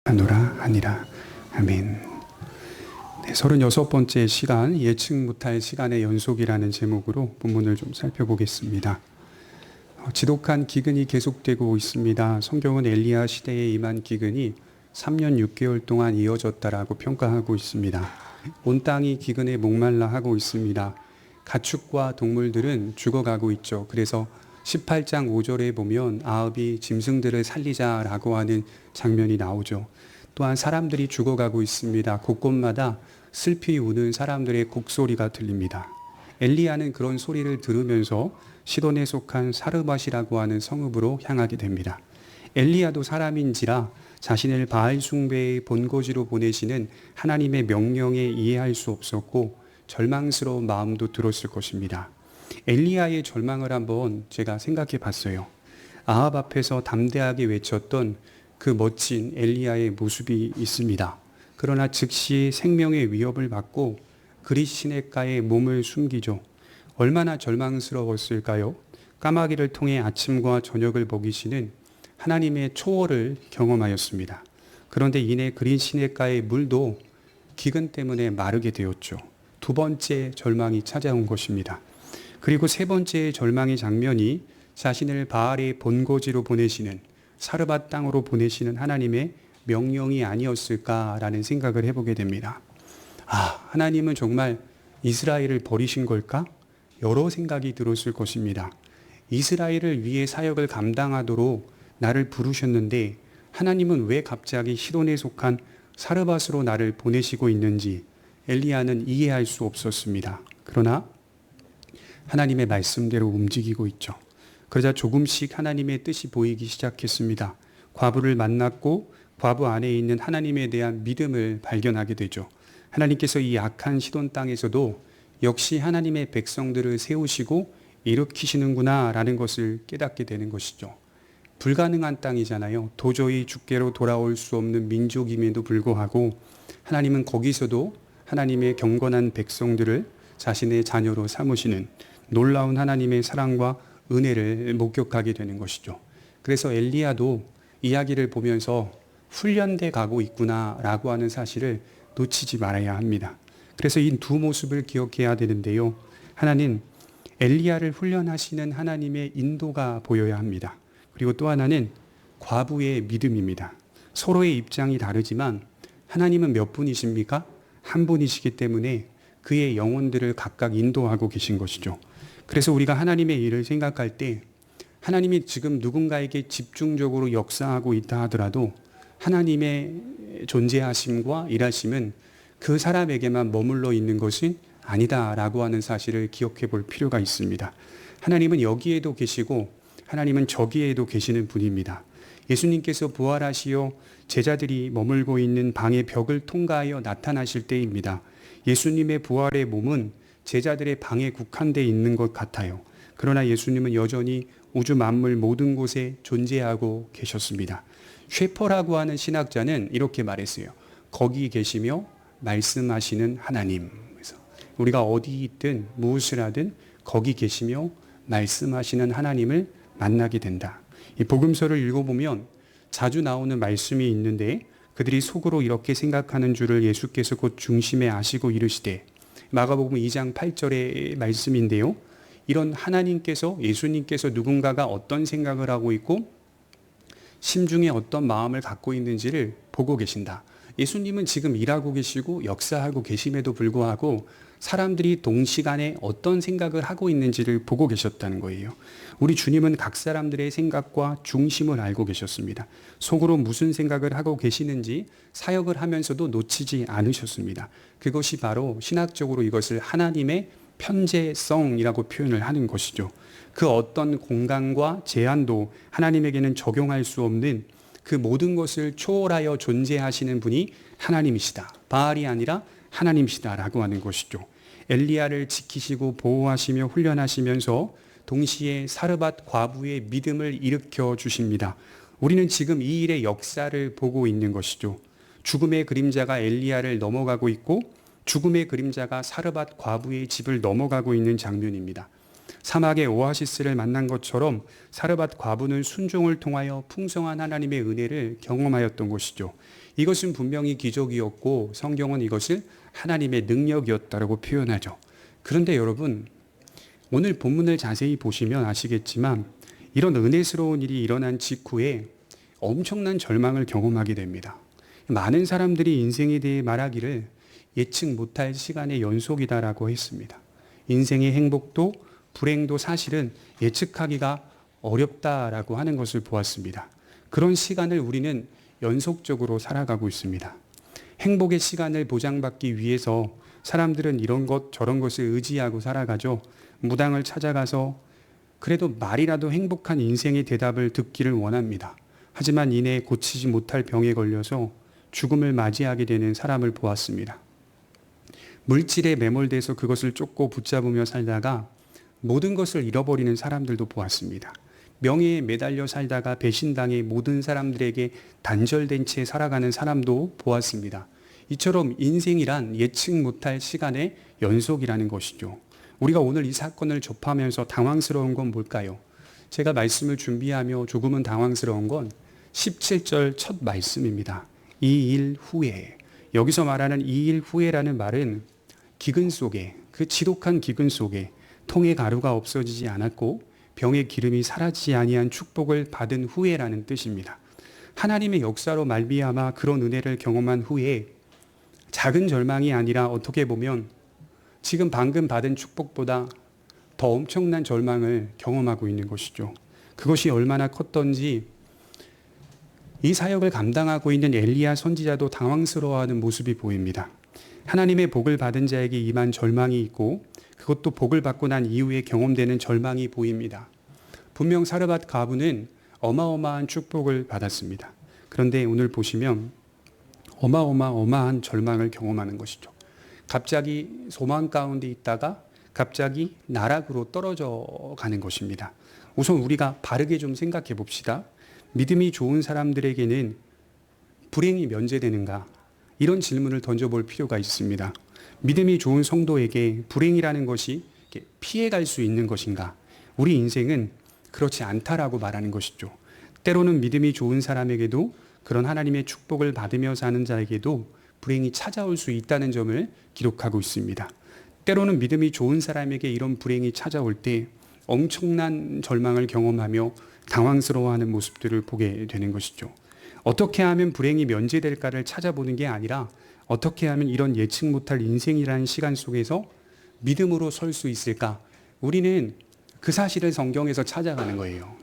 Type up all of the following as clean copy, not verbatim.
하노라 하니라. 아멘. 네, 36번째 시간, 예측 못할 시간의 연속이라는 제목으로 본문을 좀 살펴보겠습니다. 지독한 기근이 계속되고 있습니다. 성경은 엘리야 시대에 임한 기근이 3년 6개월 동안 이어졌다라고 평가하고 있습니다. 온 땅이 기근에 목말라 하고 있습니다. 가축과 동물들은 죽어가고 있죠. 그래서 18장 5절에 보면 아합이 짐승들을 살리자라고 하는 장면이 나오죠. 또한 사람들이 죽어가고 있습니다. 곳곳마다 슬피 우는 사람들의 곡소리가 들립니다. 엘리야는 그런 소리를 들으면서 시돈에 속한 사르밧이라고 하는 성읍으로 향하게 됩니다. 엘리야도 사람인지라 자신을 바알 숭배의 본거지로 보내시는 하나님의 명령에 이해할 수 없었고 절망스러운 마음도 들었을 것입니다. 엘리야의 절망을 한번 제가 생각해 봤어요. 아합 앞에서 담대하게 외쳤던 그 멋진 엘리야의 모습이 있습니다. 그러나 즉시 생명의 위협을 받고 그릿 시냇가에 몸을 숨기죠. 얼마나 절망스러웠을까요? 까마귀를 통해 아침과 저녁을 먹이시는 하나님의 초월을 경험하였습니다. 그런데 이내 그릿 시냇가의 물도 기근 때문에 마르게 되었죠. 두 번째 절망이 찾아온 것입니다. 그리고 세 번째 절망의 장면이 자신을 바알의 본거지로 보내시는 사르밧 땅으로 보내시는 하나님의 명령이 아니었을까라는 생각을 해보게 됩니다. 하나님은 정말 이스라엘을 버리신 걸까? 여러 생각이 들었을 것입니다. 이스라엘을 위해 사역을 감당하도록 나를 부르셨는데 하나님은 왜 갑자기 시돈에 속한 사르밧으로 나를 보내시고 있는지 엘리야는 이해할 수 없었습니다. 그러나 하나님의 말씀대로 움직이고 있죠. 그러자 조금씩 하나님의 뜻이 보이기 시작했습니다. 과부를 만났고 과부 안에 있는 하나님에 대한 믿음을 발견하게 되죠. 하나님께서 이 악한 시돈 땅에서도 역시 하나님의 백성들을 세우시고 일으키시는구나 라는 것을 깨닫게 되는 것이죠. 불가능한 땅이잖아요. 도저히 주께로 돌아올 수 없는 민족임에도 불구하고 하나님은 거기서도 하나님의 경건한 백성들을 자신의 자녀로 삼으시는 놀라운 하나님의 사랑과 은혜를 목격하게 되는 것이죠. 그래서 엘리야도 이야기를 보면서 훈련돼 가고 있구나라고 하는 사실을 놓치지 말아야 합니다. 그래서 이 두 모습을 기억해야 되는데요. 하나는 엘리야를 훈련하시는 하나님의 인도가 보여야 합니다. 그리고 또 하나는 과부의 믿음입니다. 서로의 입장이 다르지만 하나님은 몇 분이십니까? 한 분이시기 때문에 그의 영혼들을 각각 인도하고 계신 것이죠. 그래서 우리가 하나님의 일을 생각할 때 하나님이 지금 누군가에게 집중적으로 역사하고 있다 하더라도 하나님의 존재하심과 일하심은 그 사람에게만 머물러 있는 것은 아니다라고 하는 사실을 기억해 볼 필요가 있습니다. 하나님은 여기에도 계시고 하나님은 저기에도 계시는 분입니다. 예수님께서 부활하시어 제자들이 머물고 있는 방의 벽을 통과하여 나타나실 때입니다. 예수님의 부활의 몸은 제자들의 방에 국한되어 있는 것 같아요. 그러나 예수님은 여전히 우주 만물 모든 곳에 존재하고 계셨습니다. 쉐퍼라고 하는 신학자는 이렇게 말했어요. 거기 계시며 말씀하시는 하나님. 그래서 우리가 어디 있든 무엇을 하든 거기 계시며 말씀하시는 하나님을 만나게 된다. 이 복음서를 읽어보면 자주 나오는 말씀이 있는데 그들이 속으로 이렇게 생각하는 줄을 예수께서 곧 중심에 아시고 이르시되, 마가복음 2장 8절의 말씀인데요. 이런 하나님께서, 예수님께서 누군가가 어떤 생각을 하고 있고 심중에 어떤 마음을 갖고 있는지를 보고 계신다. 예수님은 지금 일하고 계시고 역사하고 계심에도 불구하고 사람들이 동시간에 어떤 생각을 하고 있는지를 보고 계셨다는 거예요. 우리 주님은 각 사람들의 생각과 중심을 알고 계셨습니다. 속으로 무슨 생각을 하고 계시는지 사역을 하면서도 놓치지 않으셨습니다. 그것이 바로 신학적으로 이것을 하나님의 편재성이라고 표현을 하는 것이죠. 그 어떤 공간과 제한도 하나님에게는 적용할 수 없는 그 모든 것을 초월하여 존재하시는 분이 하나님이시다. 바알이 아니라 하나님이시다라고 하는 것이죠. 엘리야를 지키시고 보호하시며 훈련하시면서 동시에 사르밧 과부의 믿음을 일으켜 주십니다. 우리는 지금 이 일의 역사를 보고 있는 것이죠. 죽음의 그림자가 엘리야를 넘어가고 있고 죽음의 그림자가 사르밧 과부의 집을 넘어가고 있는 장면입니다. 사막의 오아시스를 만난 것처럼 사르밧 과부는 순종을 통하여 풍성한 하나님의 은혜를 경험하였던 것이죠. 이것은 분명히 기적이었고 성경은 이것을 하나님의 능력이었다라고 표현하죠. 그런데 여러분, 오늘 본문을 자세히 보시면 아시겠지만 이런 은혜스러운 일이 일어난 직후에 엄청난 절망을 경험하게 됩니다. 많은 사람들이 인생에 대해 말하기를 예측 못할 시간의 연속이다라고 했습니다. 인생의 행복도 불행도 사실은 예측하기가 어렵다라고 하는 것을 보았습니다. 그런 시간을 우리는 연속적으로 살아가고 있습니다. 행복의 시간을 보장받기 위해서 사람들은 이런 것 저런 것을 의지하고 살아가죠. 무당을 찾아가서 그래도 말이라도 행복한 인생의 대답을 듣기를 원합니다. 하지만 이내 고치지 못할 병에 걸려서 죽음을 맞이하게 되는 사람을 보았습니다. 물질에 매몰돼서 그것을 쫓고 붙잡으며 살다가 모든 것을 잃어버리는 사람들도 보았습니다. 명예에 매달려 살다가 배신당해 모든 사람들에게 단절된 채 살아가는 사람도 보았습니다. 이처럼 인생이란 예측 못할 시간의 연속이라는 것이죠. 우리가 오늘 이 사건을 접하면서 당황스러운 건 뭘까요? 제가 말씀을 준비하며 조금은 당황스러운 건 17절 첫 말씀입니다. 이 일 후에. 여기서 말하는 이 일 후에라는 말은 기근 속에, 그 지독한 기근 속에 통의 가루가 없어지지 않았고 병의 기름이 사라지지 아니한 축복을 받은 후에라는 뜻입니다. 하나님의 역사로 말미암아 그런 은혜를 경험한 후에 작은 절망이 아니라 어떻게 보면 지금 방금 받은 축복보다 더 엄청난 절망을 경험하고 있는 것이죠. 그것이 얼마나 컸던지 이 사역을 감당하고 있는 엘리야 선지자도 당황스러워하는 모습이 보입니다. 하나님의 복을 받은 자에게 임한 절망이 있고 그것도 복을 받고 난 이후에 경험되는 절망이 보입니다. 분명 사르밧 가부는 어마어마한 축복을 받았습니다. 그런데 오늘 보시면 어마어마한 절망을 경험하는 것이죠. 갑자기 소망 가운데 있다가 갑자기 나락으로 떨어져 가는 것입니다. 우선 우리가 바르게 좀 생각해 봅시다. 믿음이 좋은 사람들에게는 불행이 면제되는가? 이런 질문을 던져볼 필요가 있습니다. 믿음이 좋은 성도에게 불행이라는 것이 피해갈 수 있는 것인가? 우리 인생은 그렇지 않다라고 말하는 것이죠. 때로는 믿음이 좋은 사람에게도 그런 하나님의 축복을 받으며 사는 자에게도 불행이 찾아올 수 있다는 점을 기록하고 있습니다. 때로는 믿음이 좋은 사람에게 이런 불행이 찾아올 때 엄청난 절망을 경험하며 당황스러워하는 모습들을 보게 되는 것이죠. 어떻게 하면 불행이 면제될까를 찾아보는 게 아니라 어떻게 하면 이런 예측 못할 인생이라는 시간 속에서 믿음으로 설 수 있을까? 우리는 그 사실을 성경에서 찾아가는 거예요.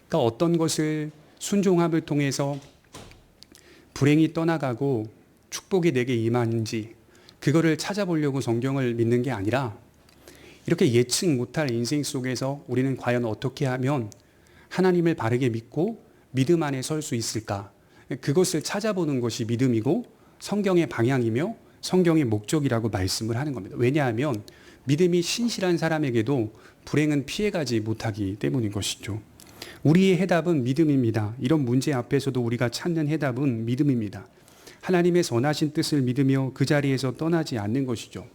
그러니까 어떤 것을 순종함을 통해서 불행이 떠나가고 축복이 내게 임하는지 그거를 찾아보려고 성경을 믿는 게 아니라 이렇게 예측 못할 인생 속에서 우리는 과연 어떻게 하면 하나님을 바르게 믿고 믿음 안에 설 수 있을까? 그것을 찾아보는 것이 믿음이고 성경의 방향이며 성경의 목적이라고 말씀을 하는 겁니다. 왜냐하면 믿음이 신실한 사람에게도 불행은 피해가지 못하기 때문인 것이죠. 우리의 해답은 믿음입니다. 이런 문제 앞에서도 우리가 찾는 해답은 믿음입니다. 하나님의 선하신 뜻을 믿으며 그 자리에서 떠나지 않는 것이죠.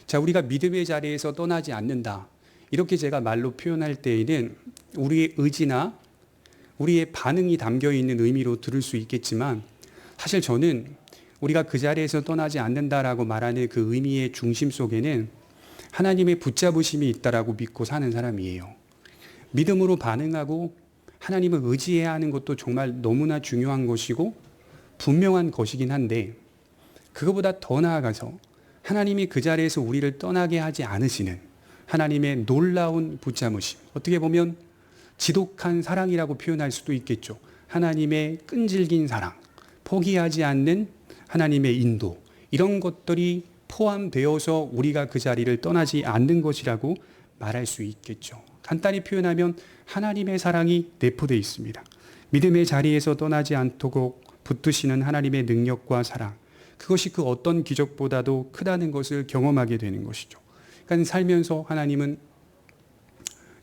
자, 우리가 믿음의 자리에서 떠나지 않는다. 이렇게 제가 말로 표현할 때에는 우리의 의지나 우리의 반응이 담겨 있는 의미로 들을 수 있겠지만 사실 저는 우리가 그 자리에서 떠나지 않는다라고 말하는 그 의미의 중심 속에는 하나님의 붙잡으심이 있다라고 믿고 사는 사람이에요. 믿음으로 반응하고 하나님을 의지해야 하는 것도 정말 너무나 중요한 것이고 분명한 것이긴 한데 그거보다 더 나아가서 하나님이 그 자리에서 우리를 떠나게 하지 않으시는 하나님의 놀라운 붙잡으심, 어떻게 보면 지독한 사랑이라고 표현할 수도 있겠죠. 하나님의 끈질긴 사랑, 포기하지 않는 하나님의 인도, 이런 것들이 포함되어서 우리가 그 자리를 떠나지 않는 것이라고 말할 수 있겠죠. 간단히 표현하면 하나님의 사랑이 내포되어 있습니다. 믿음의 자리에서 떠나지 않도록 붙드시는 하나님의 능력과 사랑, 그것이 그 어떤 기적보다도 크다는 것을 경험하게 되는 것이죠. 그러니까 살면서 하나님은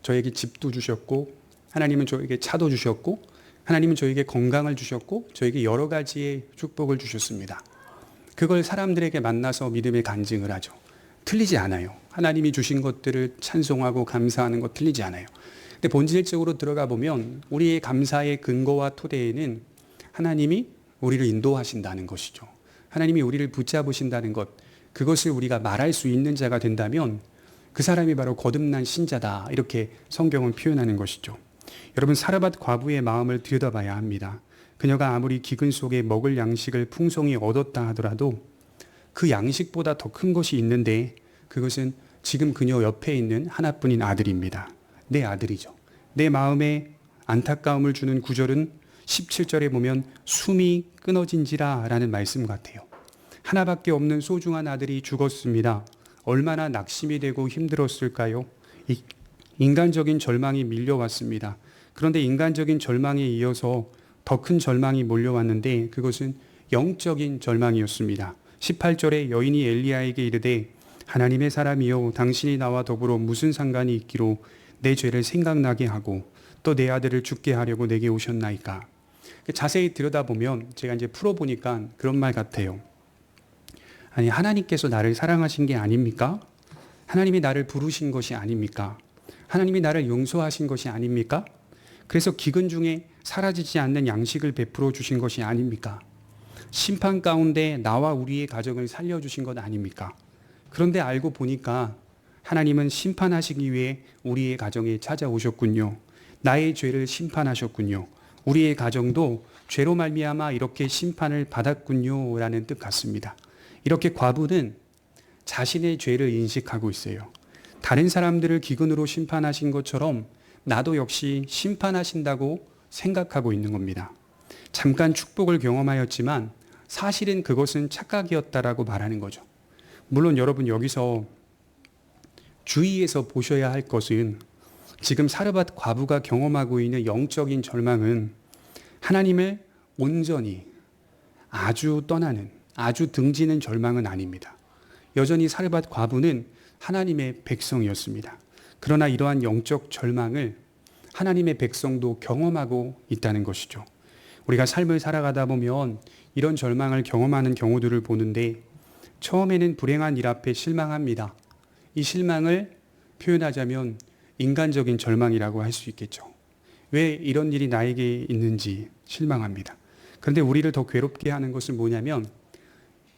저에게 집도 주셨고 하나님은 저에게 차도 주셨고 하나님은 저에게 건강을 주셨고 저에게 여러 가지의 축복을 주셨습니다. 그걸 사람들에게 만나서 믿음의 간증을 하죠. 틀리지 않아요. 하나님이 주신 것들을 찬송하고 감사하는 것 틀리지 않아요. 근데 본질적으로 들어가 보면 우리의 감사의 근거와 토대에는 하나님이 우리를 인도하신다는 것이죠. 하나님이 우리를 붙잡으신다는 것, 그것을 우리가 말할 수 있는 자가 된다면 그 사람이 바로 거듭난 신자다. 이렇게 성경은 표현하는 것이죠. 여러분, 사르밧 과부의 마음을 들여다봐야 합니다. 그녀가 아무리 기근 속에 먹을 양식을 풍성히 얻었다 하더라도 그 양식보다 더 큰 것이 있는데 그것은 지금 그녀 옆에 있는 하나뿐인 아들입니다. 내 아들이죠. 내 마음에 안타까움을 주는 구절은 17절에 보면 숨이 끊어진지라 라는 말씀 같아요. 하나밖에 없는 소중한 아들이 죽었습니다. 얼마나 낙심이 되고 힘들었을까요? 인간적인 절망이 밀려왔습니다. 그런데 인간적인 절망에 이어서 더 큰 절망이 몰려왔는데 그것은 영적인 절망이었습니다. 18절에 여인이 엘리야에게 이르되 하나님의 사람이여 당신이 나와 더불어 무슨 상관이 있기로 내 죄를 생각나게 하고 또 내 아들을 죽게 하려고 내게 오셨나이까. 자세히 들여다보면 제가 이제 풀어보니까 그런 말 같아요. 아니, 하나님께서 나를 사랑하신 게 아닙니까? 하나님이 나를 부르신 것이 아닙니까? 하나님이 나를 용서하신 것이 아닙니까? 그래서 기근 중에 사라지지 않는 양식을 베풀어 주신 것이 아닙니까? 심판 가운데 나와 우리의 가정을 살려주신 것 아닙니까? 그런데 알고 보니까 하나님은 심판하시기 위해 우리의 가정에 찾아오셨군요. 나의 죄를 심판하셨군요. 우리의 가정도 죄로 말미암아 이렇게 심판을 받았군요 라는 뜻 같습니다. 이렇게 과부는 자신의 죄를 인식하고 있어요. 다른 사람들을 기근으로 심판하신 것처럼 나도 역시 심판하신다고 생각하고 있는 겁니다. 잠깐 축복을 경험하였지만 사실은 그것은 착각이었다라고 말하는 거죠. 물론 여러분, 여기서 주의해서 보셔야 할 것은 지금 사르밧 과부가 경험하고 있는 영적인 절망은 하나님을 온전히 아주 떠나는, 아주 등지는 절망은 아닙니다. 여전히 사르밧 과부는 하나님의 백성이었습니다. 그러나 이러한 영적 절망을 하나님의 백성도 경험하고 있다는 것이죠. 우리가 삶을 살아가다 보면 이런 절망을 경험하는 경우들을 보는데 처음에는 불행한 일 앞에 실망합니다. 이 실망을 표현하자면 인간적인 절망이라고 할 수 있겠죠. 왜 이런 일이 나에게 있는지 실망합니다. 그런데 우리를 더 괴롭게 하는 것은 뭐냐면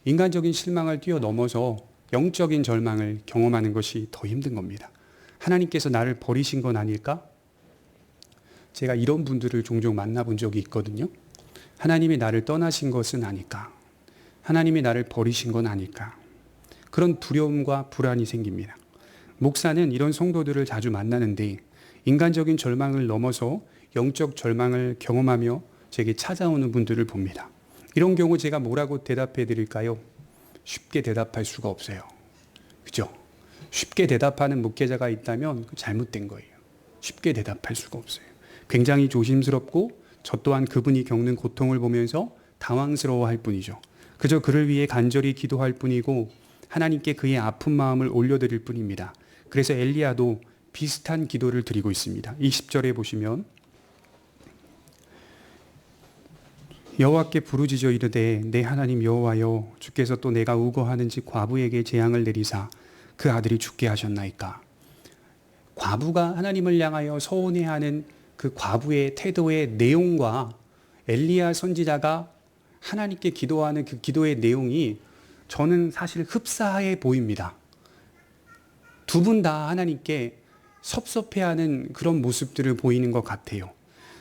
인간적인 실망을 뛰어넘어서 영적인 절망을 경험하는 것이 더 힘든 겁니다. 하나님께서 나를 버리신 건 아닐까? 제가 이런 분들을 종종 만나본 적이 있거든요. 하나님이 나를 떠나신 것은 아닐까? 하나님이 나를 버리신 건 아닐까? 그런 두려움과 불안이 생깁니다. 목사는 이런 성도들을 자주 만나는데 인간적인 절망을 넘어서 영적 절망을 경험하며 제게 찾아오는 분들을 봅니다. 이런 경우 제가 뭐라고 대답해 드릴까요? 쉽게 대답할 수가 없어요. 그죠? 쉽게 대답하는 목회자가 있다면 잘못된 거예요. 쉽게 대답할 수가 없어요. 굉장히 조심스럽고 저 또한 그분이 겪는 고통을 보면서 당황스러워할 뿐이죠. 그저 그를 위해 간절히 기도할 뿐이고 하나님께 그의 아픈 마음을 올려드릴 뿐입니다. 그래서 엘리야도 비슷한 기도를 드리고 있습니다. 20절에 보시면 여호와께 부르짖어 이르되 내 하나님 여호와여 주께서 또 내가 우거하는지 과부에게 재앙을 내리사 그 아들이 죽게 하셨나이까. 과부가 하나님을 향하여 서원해하는 그 과부의 태도의 내용과 엘리야 선지자가 하나님께 기도하는 그 기도의 내용이 저는 사실 흡사해 보입니다. 두 분 다 하나님께 섭섭해하는 그런 모습들을 보이는 것 같아요.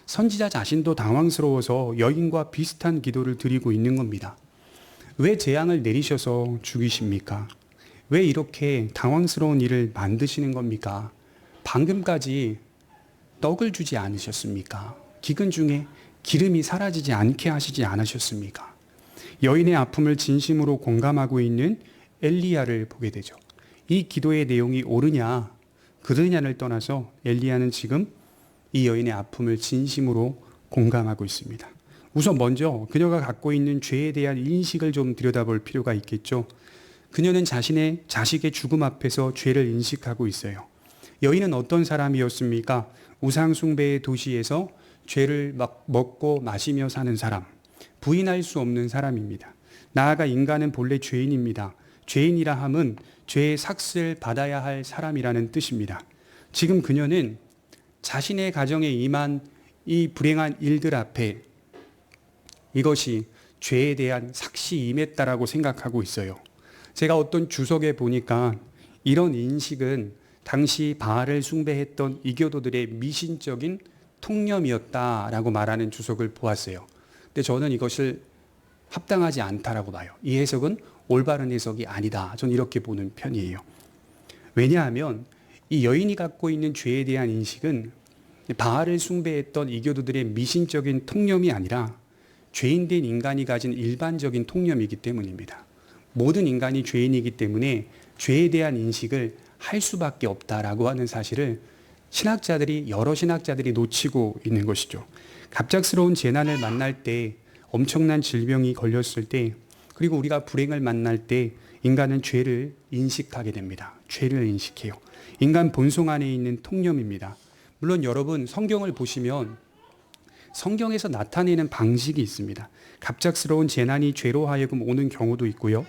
선지자 자신도 당황스러워서 여인과 비슷한 기도를 드리고 있는 겁니다. 왜 재앙을 내리셔서 죽이십니까? 왜 이렇게 당황스러운 일을 만드시는 겁니까? 방금까지 떡을 주지 않으셨습니까? 기근 중에 기름이 사라지지 않게 하시지 않으셨습니까? 여인의 아픔을 진심으로 공감하고 있는 엘리야를 보게 되죠. 이 기도의 내용이 옳으냐 그르냐를 떠나서 엘리야는 지금 이 여인의 아픔을 진심으로 공감하고 있습니다. 우선 먼저 그녀가 갖고 있는 죄에 대한 인식을 좀 들여다볼 필요가 있겠죠. 그녀는 자신의 자식의 죽음 앞에서 죄를 인식하고 있어요. 여인은 어떤 사람이었습니까? 우상 숭배의 도시에서 죄를 먹고 마시며 사는 사람, 부인할 수 없는 사람입니다. 나아가 인간은 본래 죄인입니다. 죄인이라 함은 죄의 삭슬 받아야 할 사람이라는 뜻입니다. 지금 그녀는 자신의 가정에 임한 이 불행한 일들 앞에 이것이 죄에 대한 삭시 임했다라고 생각하고 있어요. 제가 어떤 주석에 보니까 이런 인식은 당시 바알을 숭배했던 이교도들의 미신적인 통념이었다라고 말하는 주석을 보았어요. 근데 저는 이것을 합당하지 않다라고 봐요. 이 해석은 올바른 해석이 아니다. 저는 이렇게 보는 편이에요. 왜냐하면 이 여인이 갖고 있는 죄에 대한 인식은 바알을 숭배했던 이교도들의 미신적인 통념이 아니라 죄인된 인간이 가진 일반적인 통념이기 때문입니다. 모든 인간이 죄인이기 때문에 죄에 대한 인식을 할 수밖에 없다라고 하는 사실을 여러 신학자들이 놓치고 있는 것이죠. 갑작스러운 재난을 만날 때, 엄청난 질병이 걸렸을 때, 그리고 우리가 불행을 만날 때 인간은 죄를 인식하게 됩니다. 죄를 인식해요. 인간 본성 안에 있는 통념입니다. 물론 여러분 성경을 보시면 성경에서 나타내는 방식이 있습니다. 갑작스러운 재난이 죄로 하여금 오는 경우도 있고요.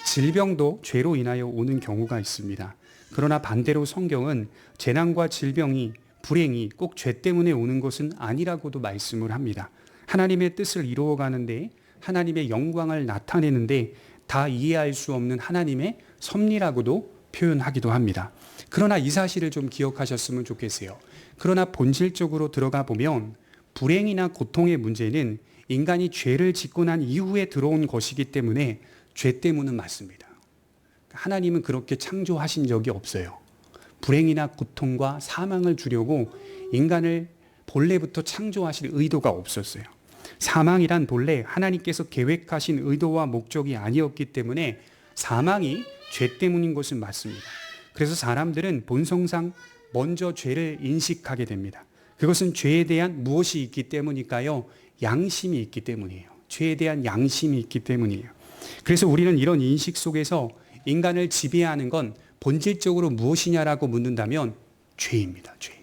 질병도 죄로 인하여 오는 경우가 있습니다. 그러나 반대로 성경은 재난과 질병이, 불행이 꼭 죄 때문에 오는 것은 아니라고도 말씀을 합니다. 하나님의 뜻을 이루어가는데, 하나님의 영광을 나타내는데 다 이해할 수 없는 하나님의 섭리라고도 표현하기도 합니다. 그러나 이 사실을 좀 기억하셨으면 좋겠어요. 그러나 본질적으로 들어가 보면 불행이나 고통의 문제는 인간이 죄를 짓고 난 이후에 들어온 것이기 때문에 죄 때문은 맞습니다. 하나님은 그렇게 창조하신 적이 없어요. 불행이나 고통과 사망을 주려고 인간을 본래부터 창조하실 의도가 없었어요. 사망이란 본래 하나님께서 계획하신 의도와 목적이 아니었기 때문에 사망이 죄 때문인 것은 맞습니다. 그래서 사람들은 본성상 먼저 죄를 인식하게 됩니다. 그것은 죄에 대한 무엇이 있기 때문일까요? 양심이 있기 때문이에요. 죄에 대한 양심이 있기 때문이에요. 그래서 우리는 이런 인식 속에서 인간을 지배하는 건 본질적으로 무엇이냐라고 묻는다면 죄입니다. 죄.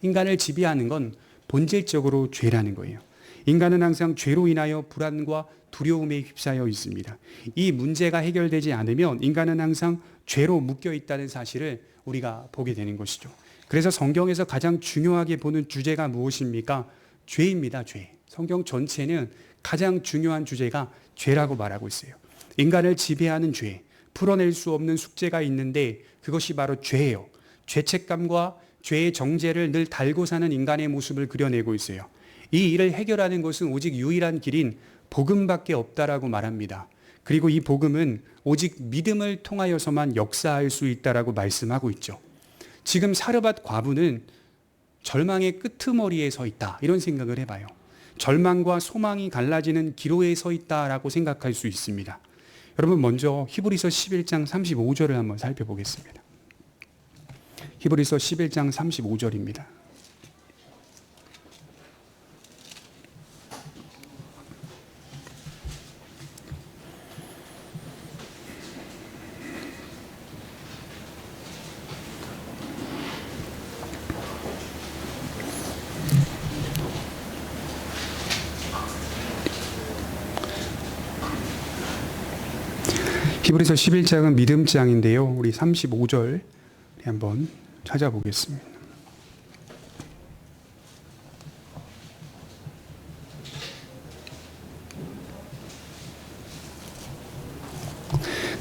인간을 지배하는 건 본질적으로 죄라는 거예요. 인간은 항상 죄로 인하여 불안과 두려움에 휩싸여 있습니다. 이 문제가 해결되지 않으면 인간은 항상 죄로 묶여 있다는 사실을 우리가 보게 되는 것이죠. 그래서 성경에서 가장 중요하게 보는 주제가 무엇입니까? 죄입니다. 죄. 성경 전체는 가장 중요한 주제가 죄라고 말하고 있어요. 인간을 지배하는 죄, 풀어낼 수 없는 숙제가 있는데 그것이 바로 죄예요. 죄책감과 죄의 정죄를 늘 달고 사는 인간의 모습을 그려내고 있어요. 이 일을 해결하는 것은 오직 유일한 길인 복음밖에 없다라고 말합니다. 그리고 이 복음은 오직 믿음을 통하여서만 역사할 수 있다라고 말씀하고 있죠. 지금 사르밧 과부는 절망의 끄트머리에 서 있다, 이런 생각을 해봐요. 절망과 소망이 갈라지는 기로에 서 있다라고 생각할 수 있습니다. 여러분 먼저 히브리서 11장 35절을 한번 살펴보겠습니다. 히브리서 11장 35절입니다. 히브리서 11장은 믿음장인데요. 우리 35절 한번 찾아보겠습니다.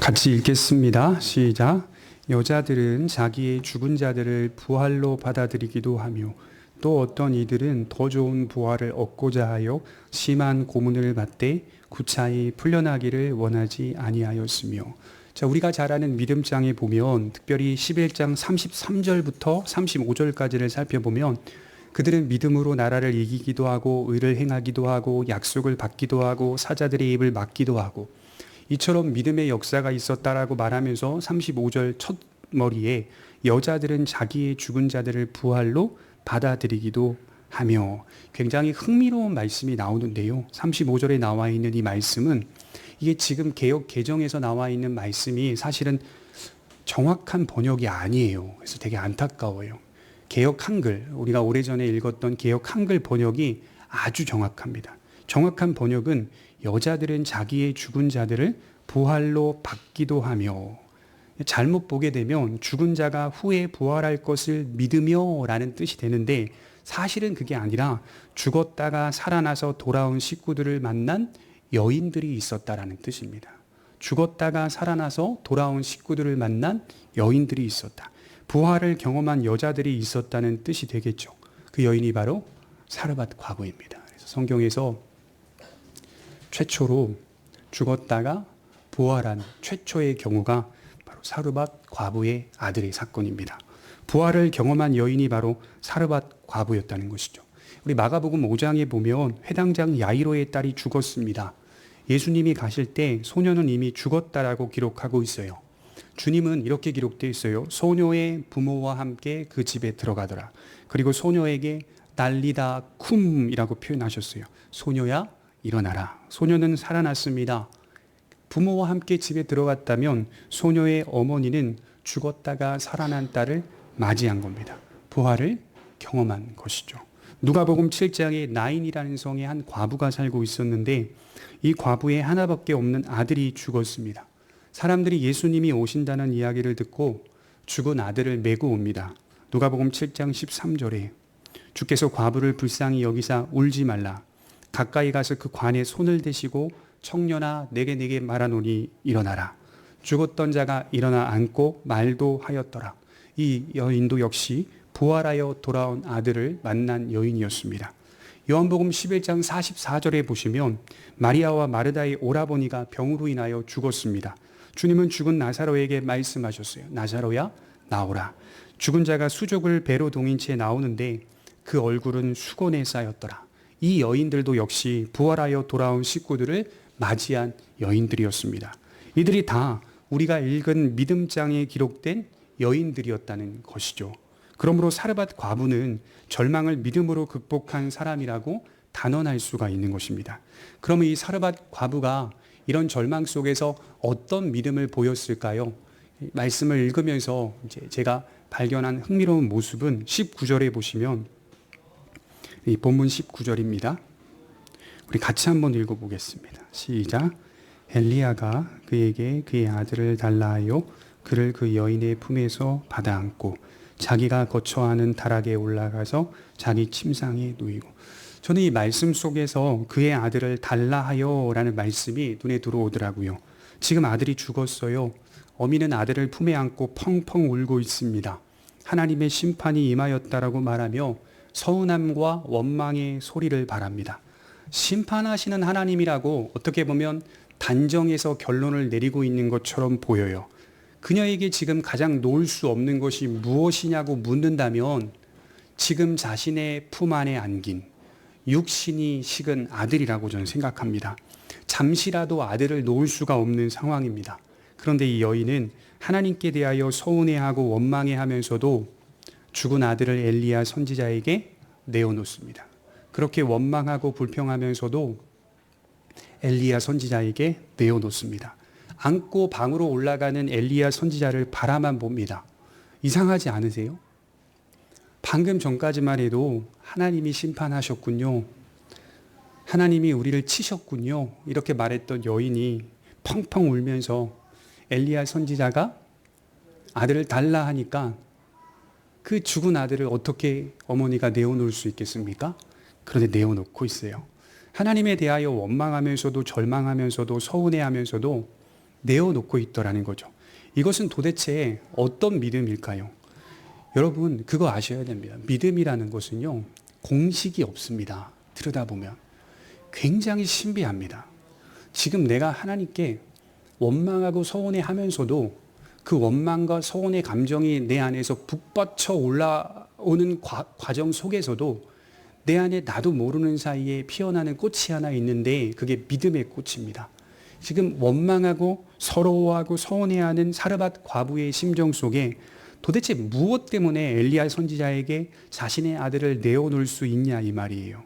같이 읽겠습니다. 시작. 여자들은 자기의 죽은 자들을 부활로 받아들이기도 하며 또 어떤 이들은 더 좋은 부활을 얻고자 하여 심한 고문을 받되 구차히 풀려나기를 원하지 아니하였으며. 자, 우리가 잘 아는 믿음장에 보면 특별히 11장 33절부터 35절까지를 살펴보면 그들은 믿음으로 나라를 이기기도 하고 의를 행하기도 하고 약속을 받기도 하고 사자들의 입을 막기도 하고, 이처럼 믿음의 역사가 있었다라고 말하면서 35절 첫 머리에 여자들은 자기의 죽은 자들을 부활로 받아들이기도 하며, 굉장히 흥미로운 말씀이 나오는데요. 35절에 나와 있는 이 말씀은 이게 지금 개역 개정에서 나와 있는 말씀이 사실은 정확한 번역이 아니에요. 그래서 되게 안타까워요. 개역 한글, 우리가 오래전에 읽었던 개역 한글 번역이 아주 정확합니다. 정확한 번역은 여자들은 자기의 죽은 자들을 부활로 받기도 하며, 잘못 보게 되면 죽은 자가 후에 부활할 것을 믿으며 라는 뜻이 되는데 사실은 그게 아니라 죽었다가 살아나서 돌아온 식구들을 만난 여인들이 있었다라는 뜻입니다. 죽었다가 살아나서 돌아온 식구들을 만난 여인들이 있었다. 부활을 경험한 여자들이 있었다는 뜻이 되겠죠. 그 여인이 바로 사르밧 과부입니다. 그래서 성경에서 최초로 죽었다가 부활한 최초의 경우가 바로 사르밧 과부의 아들의 사건입니다. 부활을 경험한 여인이 바로 사르밧 과부였다는 것이죠. 우리 마가복음 5장에 보면 회당장 야이로의 딸이 죽었습니다. 예수님이 가실 때 소녀는 이미 죽었다라고 기록하고 있어요. 주님은 이렇게 기록되어 있어요. 소녀의 부모와 함께 그 집에 들어가더라. 그리고 소녀에게 날리다 쿰이라고 표현하셨어요. 소녀야 일어나라. 소녀는 살아났습니다. 부모와 함께 집에 들어갔다면 소녀의 어머니는 죽었다가 살아난 딸을 맞이한 겁니다. 부활을 경험한 것이죠. 누가복음 7장에 나인이라는 성에 한 과부가 살고 있었는데 이 과부의 하나밖에 없는 아들이 죽었습니다. 사람들이 예수님이 오신다는 이야기를 듣고 죽은 아들을 메고 옵니다. 누가복음 7장 13절에 주께서 과부를 불쌍히 여기사 울지 말라. 가까이 가서 그 관에 손을 대시고 청년아 내게 말하노니 일어나라. 죽었던 자가 일어나 앉고 말도 하였더라. 이 여인도 역시 부활하여 돌아온 아들을 만난 여인이었습니다. 요한복음 11장 44절에 보시면 마리아와 마르다의 오라버니가 병으로 인하여 죽었습니다. 주님은 죽은 나사로에게 말씀하셨어요. 나사로야 나오라. 죽은 자가 수족을 배로 동인 채 나오는데 그 얼굴은 수건에 쌓였더라. 이 여인들도 역시 부활하여 돌아온 식구들을 맞이한 여인들이었습니다. 이들이 다 우리가 읽은 믿음장에 기록된 여인들이었다는 것이죠. 그러므로 사르밧 과부는 절망을 믿음으로 극복한 사람이라고 단언할 수가 있는 것입니다. 그러면 이 사르밧 과부가 이런 절망 속에서 어떤 믿음을 보였을까요? 말씀을 읽으면서 제가 발견한 흥미로운 모습은 19절에 보시면 이 본문 19절입니다. 우리 같이 한번 읽어보겠습니다. 시작. 엘리야가 그에게 그의 아들을 달라 하여 그를 그 여인의 품에서 받아 안고 자기가 거처하는 다락에 올라가서 자기 침상에 누이고. 저는 이 말씀 속에서 그의 아들을 달라 하여 라는 말씀이 눈에 들어오더라고요. 지금 아들이 죽었어요. 어미는 아들을 품에 안고 펑펑 울고 있습니다. 하나님의 심판이 임하였다라고 말하며 서운함과 원망의 소리를 바랍니다. 심판하시는 하나님이라고 어떻게 보면 단정해서 결론을 내리고 있는 것처럼 보여요. 그녀에게 지금 가장 놓을 수 없는 것이 무엇이냐고 묻는다면 지금 자신의 품 안에 안긴 육신이 식은 아들이라고 저는 생각합니다. 잠시라도 아들을 놓을 수가 없는 상황입니다. 그런데 이 여인은 하나님께 대하여 서운해하고 원망해하면서도 죽은 아들을 엘리야 선지자에게 내어놓습니다. 그렇게 원망하고 불평하면서도 엘리야 선지자에게 내어놓습니다. 안고 방으로 올라가는 엘리야 선지자를 바라만 봅니다. 이상하지 않으세요? 방금 전까지만 해도 하나님이 심판하셨군요. 하나님이 우리를 치셨군요. 이렇게 말했던 여인이 펑펑 울면서 엘리야 선지자가 아들을 달라 하니까 그 죽은 아들을 어떻게 어머니가 내어놓을 수 있겠습니까? 그런데 내어놓고 있어요. 하나님에 대하여 원망하면서도 절망하면서도 서운해하면서도 내어놓고 있더라는 거죠. 이것은 도대체 어떤 믿음일까요? 여러분 그거 아셔야 됩니다. 믿음이라는 것은요 공식이 없습니다. 들여다보면 굉장히 신비합니다. 지금 내가 하나님께 원망하고 서운해하면서도 그 원망과 서운의 감정이 내 안에서 북받쳐 올라오는 과정 속에서도 내 안에 나도 모르는 사이에 피어나는 꽃이 하나 있는데 그게 믿음의 꽃입니다. 지금 원망하고 서러워하고 서운해하는 사르밧 과부의 심정 속에 도대체 무엇 때문에 엘리야 선지자에게 자신의 아들을 내어놓을 수 있냐 이 말이에요.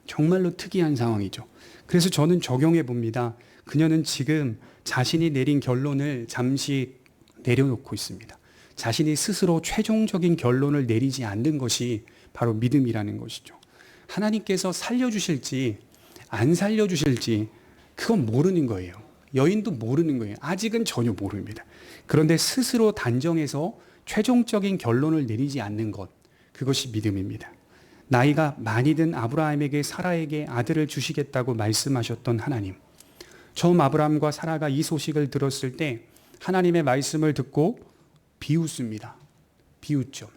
정말로 특이한 상황이죠. 그래서 저는 적용해 봅니다. 그녀는 지금 자신이 내린 결론을 잠시 내려놓고 있습니다. 자신이 스스로 최종적인 결론을 내리지 않는 것이 바로 믿음이라는 것이죠. 하나님께서 살려주실지 안 살려주실지 그건 모르는 거예요. 여인도 모르는 거예요. 아직은 전혀 모릅니다. 그런데 스스로 단정해서 최종적인 결론을 내리지 않는 것, 그것이 믿음입니다. 나이가 많이 든 아브라함에게 사라에게 아들을 주시겠다고 말씀하셨던 하나님, 처음 아브라함과 사라가 이 소식을 들었을 때 하나님의 말씀을 듣고 비웃습니다. 비웃죠.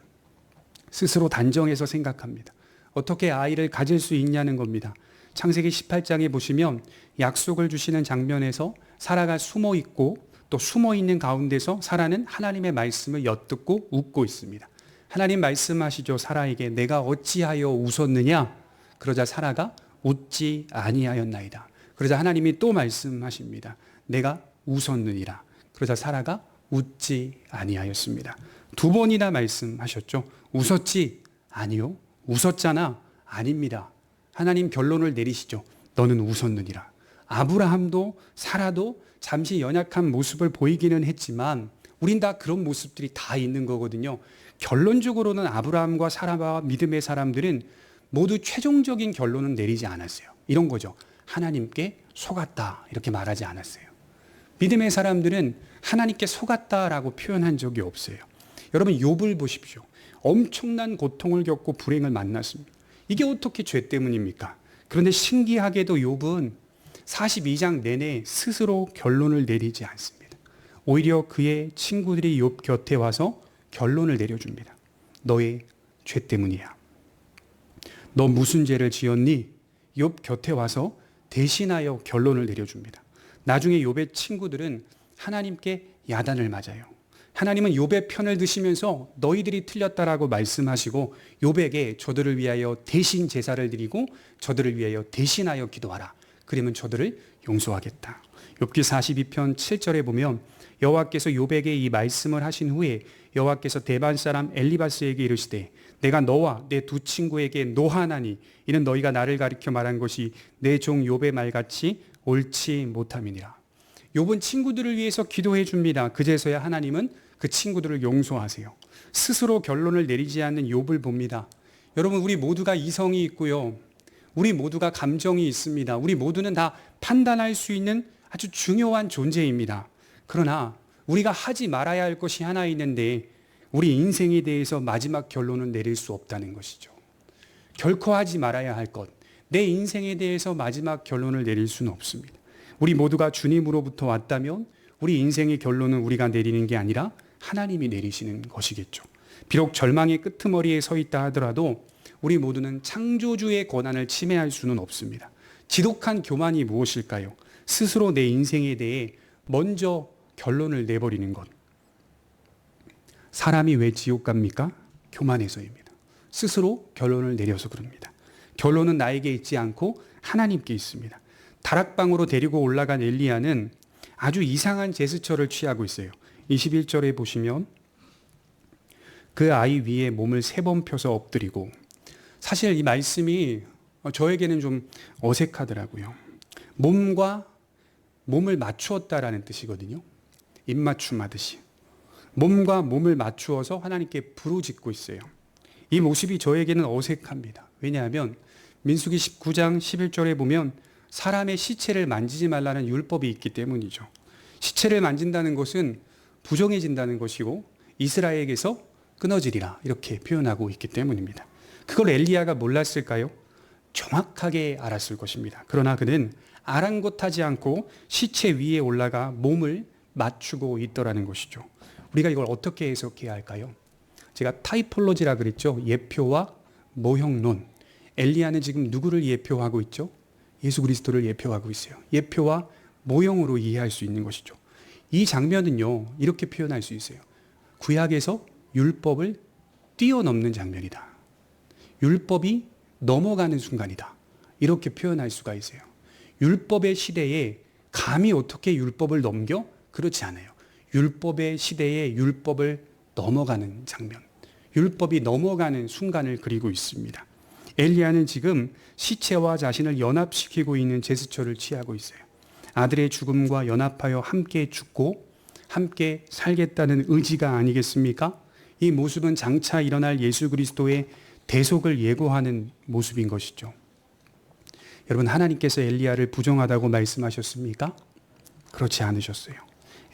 스스로 단정해서 생각합니다. 어떻게 아이를 가질 수 있냐는 겁니다. 창세기 18장에 보시면 약속을 주시는 장면에서 사라가 숨어 있고 또 숨어 있는 가운데서 사라는 하나님의 말씀을 엿듣고 웃고 있습니다. 하나님 말씀하시죠. 사라에게 내가 어찌하여 웃었느냐? 그러자 사라가 웃지 아니하였나이다. 그러자 하나님이 또 말씀하십니다. 내가 웃었느니라. 그러자 사라가 웃지 아니하였습니다. 두 번이나 말씀하셨죠. 웃었지? 아니요. 웃었잖아? 아닙니다. 하나님 결론을 내리시죠. 너는 웃었느니라. 아브라함도 사라도 잠시 연약한 모습을 보이기는 했지만 우린 다 그런 모습들이 다 있는 거거든요. 결론적으로는 아브라함과 사라와 믿음의 사람들은 모두 최종적인 결론은 내리지 않았어요. 이런 거죠. 하나님께 속았다 이렇게 말하지 않았어요. 믿음의 사람들은 하나님께 속았다라고 표현한 적이 없어요. 여러분 욥을 보십시오. 엄청난 고통을 겪고 불행을 만났습니다. 이게 어떻게 죄 때문입니까? 그런데 신기하게도 욥은 42장 내내 스스로 결론을 내리지 않습니다. 오히려 그의 친구들이 욥 곁에 와서 결론을 내려줍니다. 너의 죄 때문이야. 너 무슨 죄를 지었니? 욥 곁에 와서 대신하여 결론을 내려줍니다. 나중에 욥의 친구들은 하나님께 야단을 맞아요. 하나님은 욥의 편을 드시면서 너희들이 틀렸다라고 말씀하시고 욥에게 저들을 위하여 대신 제사를 드리고 저들을 위하여 대신하여 기도하라. 그러면 저들을 용서하겠다. 욥기 42편 7절에 보면 여호와께서 욥에게 이 말씀을 하신 후에 여호와께서 대반 사람 엘리바스에게 이르시되 내가 너와 내 두 친구에게 노하나니 이는 너희가 나를 가리켜 말한 것이 내 종 욥의 말같이 옳지 못함이니라. 욥은 친구들을 위해서 기도해 줍니다. 그제서야 하나님은 그 친구들을 용서하세요. 스스로 결론을 내리지 않는 욥을 봅니다. 여러분 우리 모두가 이성이 있고요. 우리 모두가 감정이 있습니다. 우리 모두는 다 판단할 수 있는 아주 중요한 존재입니다. 그러나 우리가 하지 말아야 할 것이 하나 있는데 우리 인생에 대해서 마지막 결론을 내릴 수 없다는 것이죠. 결코 하지 말아야 할 것, 내 인생에 대해서 마지막 결론을 내릴 수는 없습니다. 우리 모두가 주님으로부터 왔다면 우리 인생의 결론은 우리가 내리는 게 아니라 하나님이 내리시는 것이겠죠. 비록 절망의 끄트머리에 서 있다 하더라도 우리 모두는 창조주의 권한을 침해할 수는 없습니다. 지독한 교만이 무엇일까요? 스스로 내 인생에 대해 먼저 결론을 내버리는 것. 사람이 왜 지옥 갑니까? 교만해서입니다. 스스로 결론을 내려서 그럽니다. 결론은 나에게 있지 않고 하나님께 있습니다. 다락방으로 데리고 올라간 엘리야는 아주 이상한 제스처를 취하고 있어요. 21절에 보시면 그 아이 위에 몸을 3번 펴서 엎드리고, 사실 이 말씀이 저에게는 좀 어색하더라고요. 몸과 몸을 맞추었다라는 뜻이거든요. 입맞춤 하듯이 몸과 몸을 맞추어서 하나님께 부르짖고 있어요. 이 모습이 저에게는 어색합니다. 왜냐하면 민수기 19장 11절에 보면 사람의 시체를 만지지 말라는 율법이 있기 때문이죠. 시체를 만진다는 것은 부정해진다는 것이고 이스라엘에게서 끊어지리라 이렇게 표현하고 있기 때문입니다. 그걸 엘리야가 몰랐을까요? 정확하게 알았을 것입니다. 그러나 그는 아랑곳하지 않고 시체 위에 올라가 몸을 맞추고 있더라는 것이죠. 우리가 이걸 어떻게 해석해야 할까요? 제가 타이폴로지라 그랬죠. 예표와 모형론. 엘리야는 지금 누구를 예표하고 있죠? 예수 그리스도를 예표하고 있어요. 예표와 모형으로 이해할 수 있는 것이죠. 이 장면은요, 이렇게 표현할 수 있어요. 구약에서 율법을 뛰어넘는 장면이다. 율법이 넘어가는 순간이다. 이렇게 표현할 수가 있어요. 율법의 시대에 감히 어떻게 율법을 넘겨? 그렇지 않아요. 율법의 시대에 율법을 넘어가는 장면. 율법이 넘어가는 순간을 그리고 있습니다. 엘리야는 지금 시체와 자신을 연합시키고 있는 제스처를 취하고 있어요. 아들의 죽음과 연합하여 함께 죽고 함께 살겠다는 의지가 아니겠습니까? 이 모습은 장차 일어날 예수 그리스도의 대속을 예고하는 모습인 것이죠. 여러분, 하나님께서 엘리야를 부정하다고 말씀하셨습니까? 그렇지 않으셨어요.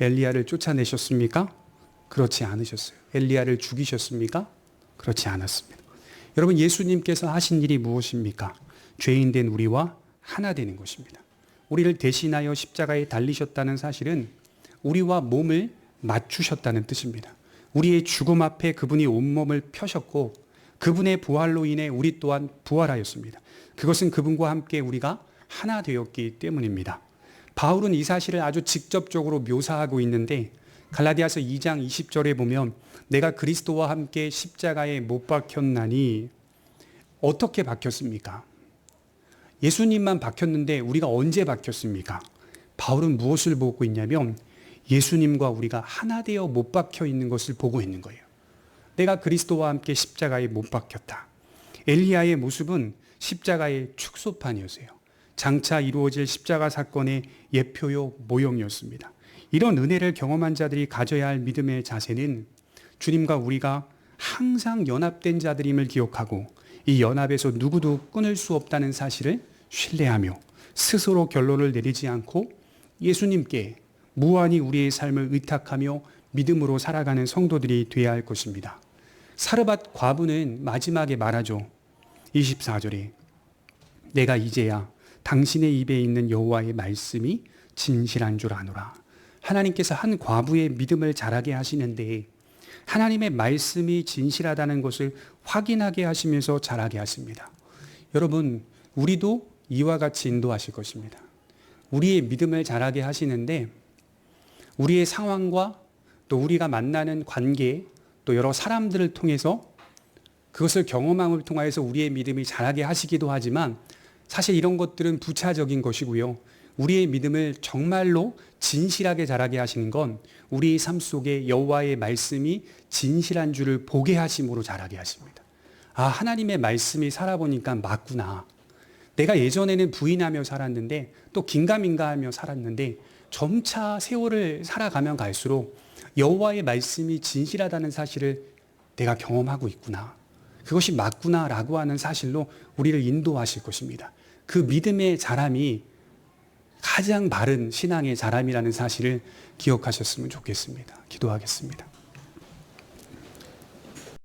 엘리야를 쫓아내셨습니까? 그렇지 않으셨어요. 엘리야를 죽이셨습니까? 그렇지 않았습니다. 여러분, 예수님께서 하신 일이 무엇입니까? 죄인된 우리와 하나 되는 것입니다. 우리를 대신하여 십자가에 달리셨다는 사실은 우리와 몸을 맞추셨다는 뜻입니다. 우리의 죽음 앞에 그분이 온몸을 펴셨고 그분의 부활로 인해 우리 또한 부활하였습니다. 그것은 그분과 함께 우리가 하나 되었기 때문입니다. 바울은 이 사실을 아주 직접적으로 묘사하고 있는데 갈라디아서 2장 20절에 보면 내가 그리스도와 함께 십자가에 못 박혔나니 어떻게 박혔습니까? 예수님만 박혔는데 우리가 언제 박혔습니까? 바울은 무엇을 보고 있냐면 예수님과 우리가 하나 되어 못 박혀 있는 것을 보고 있는 거예요. 내가 그리스도와 함께 십자가에 못 박혔다. 엘리야의 모습은 십자가의 축소판이었어요. 장차 이루어질 십자가 사건의 예표요 모형이었습니다. 이런 은혜를 경험한 자들이 가져야 할 믿음의 자세는 주님과 우리가 항상 연합된 자들임을 기억하고 이 연합에서 누구도 끊을 수 없다는 사실을 신뢰하며 스스로 결론을 내리지 않고 예수님께 무한히 우리의 삶을 의탁하며 믿음으로 살아가는 성도들이 되어야 할 것입니다. 사르밧 과부는 마지막에 말하죠. 24절에 내가 이제야 당신의 입에 있는 여호와의 말씀이 진실한 줄 아노라. 하나님께서 한 과부의 믿음을 자라게 하시는데 하나님의 말씀이 진실하다는 것을 확인하게 하시면서 자라게 하십니다. 여러분, 우리도 이와 같이 인도하실 것입니다. 우리의 믿음을 자라게 하시는데 우리의 상황과 또 우리가 만나는 관계 또 여러 사람들을 통해서 그것을 경험함을 통하여서 우리의 믿음이 자라게 하시기도 하지만 사실 이런 것들은 부차적인 것이고요. 우리의 믿음을 정말로 진실하게 자라게 하시는 건 우리의 삶 속에 여호와의 말씀이 진실한 줄을 보게 하심으로 자라게 하십니다. 아, 하나님의 말씀이 살아보니까 맞구나. 내가 예전에는 부인하며 살았는데 또 긴가민가하며 살았는데 점차 세월을 살아가면 갈수록 여호와의 말씀이 진실하다는 사실을 내가 경험하고 있구나. 그것이 맞구나라고 하는 사실로 우리를 인도하실 것입니다. 그 믿음의 자람이 가장 바른 신앙의 자람이라는 사실을 기억하셨으면 좋겠습니다. 기도하겠습니다.